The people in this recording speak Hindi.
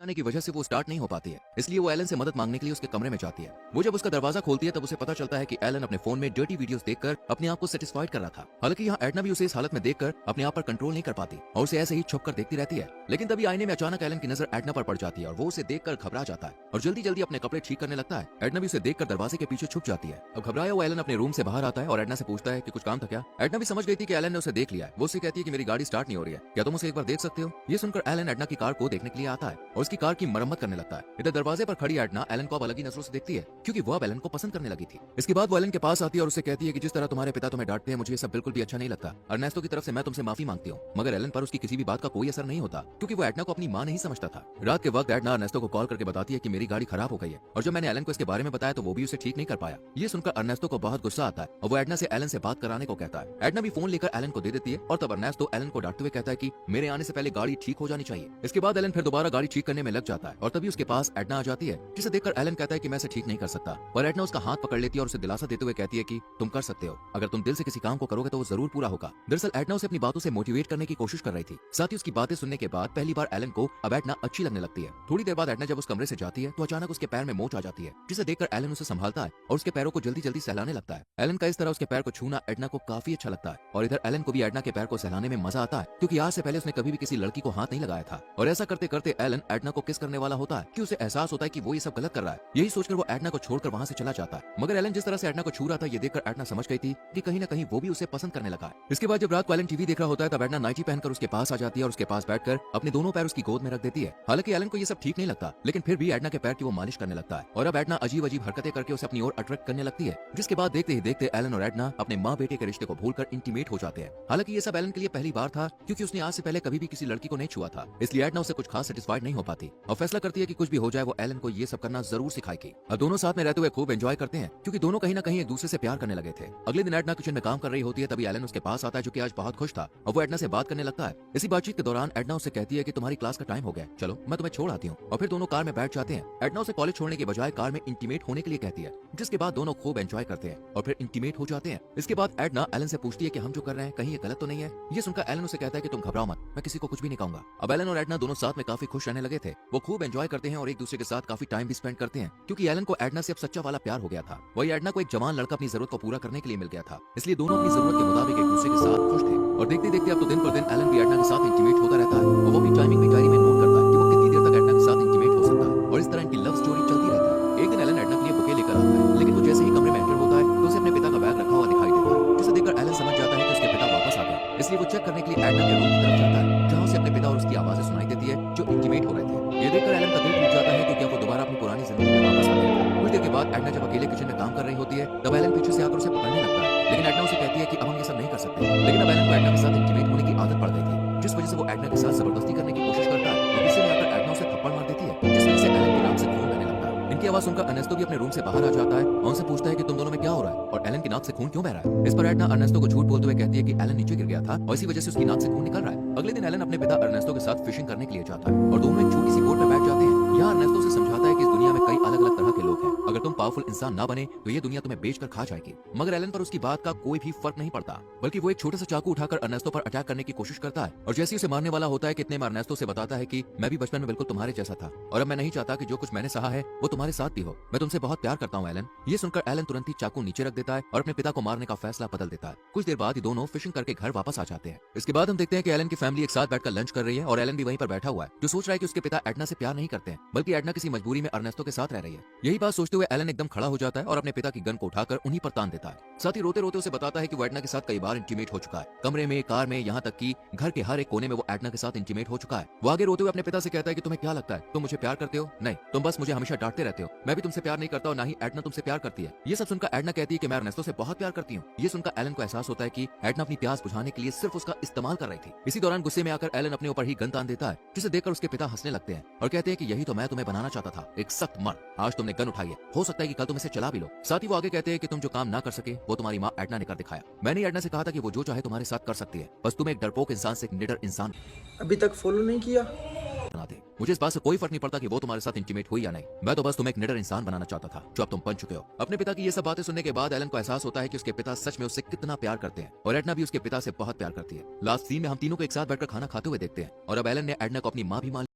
आने की वजह से वो स्टार्ट नहीं हो पाती है, इसलिए वो एलन से मदद मांगने के लिए उसके कमरे में जाती है। वो जब उसका दरवाजा खोलती है तब उसे पता चलता है कि एलन अपने फोन में डर्टी वीडियोस देखकर अपने आप को सेटिस्फाइड कर रहा था। हालांकि यहाँ एडना भी उसे इस हालत में देखकर अपने आप पर कंट्रोल नहीं कर पाती और उसे ऐसे ही छुप कर देखती रहती है। लेकिन तभी आईने में अचानक एलन की नजर एडना पर पड़ जाती है और वो उसे देखकर घबरा जाता है और जल्दी जल्दी अपने कपड़े ठीक करने लगता है। एडना भी उसे देखकर दरवाजे के पीछे छुप जाती है। अब घबराया हुआ एलन अपने रूम से बाहर आता है और एडना से पूछता है कि कुछ काम था क्या। एडना भी समझ गई थी कि एलन ने उसे देख लिया है। वो उससे कहती है कि मेरी गाड़ी स्टार्ट नहीं हो रही है, क्या तुम उसे एक बार देख सकते हो। ये सुनकर एलन एडना की कार को देखने के लिए आता है और उसकी कार की मरम्मत करने लगता है। इधर दरवाजे पर खड़ी एडना एलन को अब अलग ही नजरों से देखती है क्योंकि वो अब एलन को पसंद करने लगी थी। इसके बाद वो एलन के पास आती है और उसे कहती है कि जिस तरह तुम्हारे पिता तुम्हें डांटते हैं मुझे ये सब बिल्कुल भी अच्छा नहीं लगता। अर्नेस्टो की तरफ से मैं तुमसे माफी मांगती हूँ। मगर एलन पर उसकी किसी भी बात का कोई असर नहीं होता क्योंकि वो एडना को अपनी मां नहीं समझता था। रात के वक्त एडना अर्नेस्टो को कॉल करके बताती है कि मेरी गाड़ी खराब हो गई है और जब मैंने एलन को इसके बारे में बताया तो वो भी उसे ठीक नहीं कर पाया। ये सुनकर अर्नेस्टो को बहुत गुस्सा आता है और वो एडना से एलन से बात कराने को कहता है। एडना भी फोन लेकर एलन को दे देती है और तब अर्नेस्टो एलन को डांटते हुए कहता है कि मेरे आने से पहले गाड़ी ठीक हो जानी चाहिए। इसके बाद एलन फिर दोबारा गाड़ी ठीक करने में लग जाता है और तभी उसके पास एडना आ जाती है, जिसे देखकर एलन कहता है कि मैं इसे ठीक नहीं कर सकता। और एडना उसका हाथ पकड़ लेती है और उसे दिलासा देते हुए कहती है कि तुम कर सकते हो, अगर तुम दिल से किसी काम को करोगे तो वो जरूर पूरा होगा। दरअसल एडना उसे अपनी बातों से मोटिवेट करने की कोशिश कर रही थी। साथ ही उसकी बातें सुनने के बाद पहली बार एलन को अब एडना अच्छी लगने लगती है। थोड़ी देर बाद एडना जब उस कमरे से जाती है तो अचानक उसके पैर में मोच आ जाती है, जिसे देखकर एलन उसे संभालता है और उसके पैरों को जल्दी जल्दी सहलाने लगता है। एलन का इस तरह उसके पैर को छूना एडना को काफी अच्छा लगता है और इधर एलन को भी एडना के पैर को सहलाने में मजा आता है क्योंकि आज से पहले उसने कभी भी किसी लड़की को हाथ नहीं लगाया था। और ऐसा करते करते एलन एडना को किस करने वाला होता है कि उसे एहसास होता है कि वो ये सब गलत कर रहा है। यही सोचकर वो एडना को छोड़कर वहां से चला जाता है। मगर एलन जिस तरह से एडना को छू रहा था ये देखकर एडना समझ गई थी कि कहीं ना कहीं वो भी उसे पसंद करने लगा है। इसके बाद जब रात को एलन टीवी देख रहा होता है तब एडना नाइटी पहनकर उसके पास आ जाती है और उसके पास बैठकर अपने दोनों पैर उसकी गोद में रख देती है। हालांकि एलन को ये सब ठीक नहीं लगता लेकिन फिर भी एडना के पैर की वो मालिश करने लगता है और अब एडना अजीब अजीब हरकतें करके उसे अपनी ओर अट्रैक्ट करने लगती है, जिसके बाद देखते ही देखते एलन और एडना अपने माँ बेटे के रिश्ते को भूलकर इंटीमेट हो जाते हैं। हालांकि ये सब एलन के लिए पहली बार था क्योंकि उसने आज से पहले कभी भी किसी लड़की को नहीं छुआ था, इसलिए एडना उसे कुछ खास सेटिस्फाइड नहीं हो पाती और फैसला करती है कि कुछ भी हो जाए वो एलन को ये सब करना जरूर सिखाएगी। और दोनों साथ में रहते हुए खूब एंजॉय करते हैं क्योंकि दोनों कहीं ना कहीं एक दूसरे से प्यार करने लगे थे। अगले दिन एडना किचन में काम कर रही होती है, तभी एलन उसके पास आता है जो कि आज बहुत खुश था और वो एडना से बात करने लगता है। इसी बातचीत के दौरान एडना उसे कहती है कि तुम्हारी क्लास का टाइम हो गया, चलो मैं तुम्हें छोड़ आती हूँ। और फिर दोनों कार में बैठ जाते हैं। एडना उसे कॉलेज छोड़ने के बजाय कार में इंटीमेट होने के लिए कहती है, जिसके बाद दोनों खूब एंजॉय करते हैं और फिर इंटीमेट हो जाते हैं। इसके बाद एडना एलन से पूछती है कि हम जो कर रहे हैं कहीं ये गलत तो नहीं है। ये सुनकर एलन उसे कहता है कि तुम घबराओ मत, मैं किसी को कुछ भी नहीं कहूंगा। अब एलन और एडना दोनों साथ में काफी खुश रहने लगे थे। वो खूब एंजॉय करते हैं और एक दूसरे के साथ काफी टाइम भी स्पेंड करते हैं क्योंकि एलन को एडना से अब सच्चा वाला प्यार हो गया था। वही एडना को एक जवान लड़का अपनी जरूरत को पूरा करने के लिए मिल गया था, इसलिए दोनों अपनी जरूरत के मुताबिक एक दूसरे के साथ खुश थे। और देखते देखते अब तो दिन पर दिन एलन भी एडना के साथ इंटीमेट होता रहता है और वो भी टाइमिंग भी डायरी में नोट करता है कि वो कितनी देर तक एडना के साथ इंटीमेट हो सकता है। और इस तरह इनकी लव स्टोरी चलती रहती है। एक दिन एलन एडना के लिए बुके लेकर आता है, लेकिन वो जैसे ही कमरे में एंटर होता है तो उसे अपने पिता का बैग रखा हुआ दिखाई देता है, जिसे देखकर एलन समझ जाता है कि उसके पिता वापस आ गए। इसलिए वो चेक करने के लिए एडना के रूम की तरफ जाता है जहाँ उसे अपने पिता और उसकी आवाजें सुनाई देती है जो इंटीमेट हो रहे थे। ये देखकर एलन का दिल टूट जाता है क्योंकि वो दोबारा अपनी पुरानी जिंदगी में वापस आ गया था। कुछ देर के बाद एडना जब अकेले किचन में काम कर रही होती है तब एलन पीछे से आकर उसे पकड़ने लगता है, लेकिन एडना उसे कहती है कि अब हम ये सब नहीं कर सकते। लेकिन अब एलन को एडना के साथ इंटीमेट होने की आदत पड़ गई थी, जिस वजह से वो एडना के साथ जबरदस्ती करने की कोशिश करता है और गुस्से में आकर एडना उसे थप्पड़ मार देती है, जिस वजह से एलन के नाक से खून बहने लगता है। इनकी आवाज सुनकर अर्नेस्टो भी अपने रूम से बाहर आ जाता है और उनसे पूछता है कि तुम दोनों में क्या हो रहा है और एलन की नाक से खून क्यों बह रहा है। इस पर एडना अर्नेस्टो को झूठ बोलते हुए कहती है कि एलन नीचे गिर गया था और इसी वजह से उसकी नाक से खून निकल रहा है। अगले दिन एलन अपने पिता अर्नेस्टो के साथ फिशिंग करने के लिए जाता है और दोनों एक छोटी सी बोट पर बैठ जाते हैं। यहाँ अर्नेस्टो से समझाता है कि इस दुनिया में कई अलग अलग तरह के लोग हैं, अगर तुम पावरफुल इंसान ना बने तो ये दुनिया तुम्हें बेचकर खा जाएगी। मगर एलन पर उसकी बात का कोई भी फर्क नहीं पड़ता, बल्कि वो एक छोटा सा चाकू उठाकर अर्नेस्टो पर अटैक करने की कोशिश करता है और जैसे ही उसे मारने वाला होता है कितने में अर्नेस्टो से बताता है कि मैं भी बचपन में बिल्कुल तुम्हारे जैसा था और अब मैं नहीं चाहता कि जो कुछ मैंने सहा है वो तुम्हारे साथ भी हो। मैं तुमसे बहुत प्यार करता हूँ एलन। ये सुनकर एलन तुरंत ही चाकू नीचे रख देता है और अपने पिता को मारने का फैसला बदल देता है। कुछ देर बाद ही दोनों फिशिंग करके घर वापस आ जाते हैं। इसके बाद हम देखते हैं कि एलन की फैमिली एक साथ बैठकर लंच कर रही है और एलन भी वहीं पर बैठा हुआ है जो सोच रहा है कि उसके पिता एडना से प्यार नहीं करते हैं बल्कि एडना किसी मजबूरी में अर्नेस्टो के साथ रह रही है। यही बात सोचते हुए एलन एकदम खड़ा हो जाता है और अपने पिता की गन को उठाकर उन्हीं पर तान देता है। साथ ही रोते रोते उसे बताता है कि वो एडना के साथ कई बार इंटीमेट हो चुका है, कमरे में, कार में, यहाँ तक कि घर के हर एक कोने में वो एडना के साथ इंटीमेट हो चुका है। वो आगे रोते हुए अपने पिता से कहता है कि तुम्हें क्या लगता है तुम मुझे प्यार करते हो? नहीं, तुम बस मुझे हमेशा डांटते रहते हो। मैं भी तुमसे प्यार नहीं करता और ना ही एडना तुमसे प्यार करती है। ये सब सुनकर एडना कहती है कि मैं अर्नेस्टो से बहुत प्यार करती हूँ। ये सुनकर एलन को एहसास होता है कि एडना अपनी प्यास बुझाने के लिए सिर्फ उसका इस्तेमाल कर रही थी। इसी दौरान गुस्से में आकर एलन अपने ऊपर ही गन तान देता है, जिसे देखकर उसके पिता हंसने लगते हैं और कहते हैं कि यही तो मैं तुम्हें बनाना चाहता था, एक सख्त मर्द। आज तुमने गन उठाई है, हो सकता है कि कल तुम इसे चला भी लो। साथ ही वो आगे कहते हैं कि तुम जो काम ना कर सके वो तुम्हारी माँ एडना ने कर दिखाया। मैंने एडना से कहा था कि वो जो चाहे तुम्हारे साथ कर सकती है, बस तुम एक डरपोक इंसान से एक निडर इंसान अभी तक फॉलो नहीं किया। बना दे। मुझे इस बात से कोई फर्क नहीं पड़ता कि वो तुम्हारे साथ इंटीमेट हुई या नहीं, मैं तो बस तुम्हें एक निडर इंसान बनाना चाहता था जो अब तुम बन चुके हो। अपने पिता की ये सब बातें सुनने के बाद एलन को एहसास होता है कि उसके पिता सच में उससे कितना प्यार करते हैं और एडना भी उसके पिता से बहुत प्यार करती है। लास्ट सीन में हम तीनों को एक साथ बैठकर खाना खाते हुए देखते हैं और अब एलन ने एडना को अपनी माँ भी मान